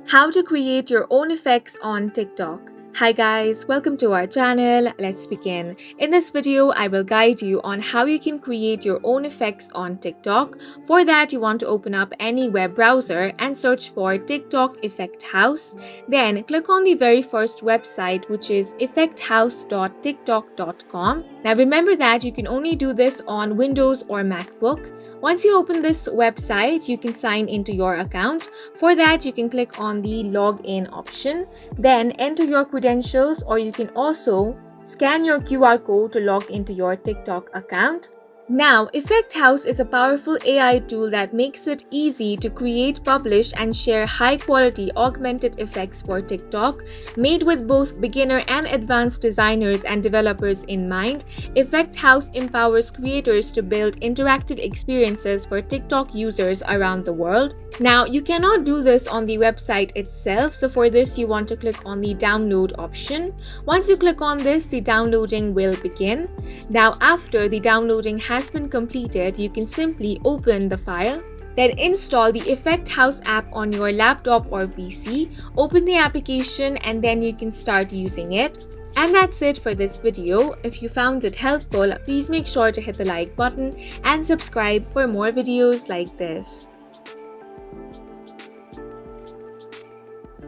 How to create your own effects on TikTok. Hi guys, welcome to our channel. Let's begin. In this video, I will guide you on how you can create your own effects on TikTok. For that, you want to open up any web browser and search for TikTok Effect House. Then click on the very first website, which is effecthouse.tiktok.com. Now remember that you can only do this on Windows or MacBook. Once you open this website, you can sign into your account. For that, you can click on the login option, then enter your credentials, or you can also scan your QR code to log into your TikTok account. Now, Effect House is a powerful AI tool that makes it easy to create, publish, and share high-quality augmented effects for TikTok. Made with both beginner and advanced designers and developers in mind, Effect House empowers creators to build interactive experiences for TikTok users around the world. Now, you cannot do this on the website itself, so for this, you want to click on the download option. Once you click on this, the downloading will begin. Now, after the downloading has been completed, you can simply open the file. Then install the Effect House app on your laptop or PC. Open the application and then you can start using it. And that's it for this video. If you found it helpful, please make sure to hit the like button and subscribe for more videos like this.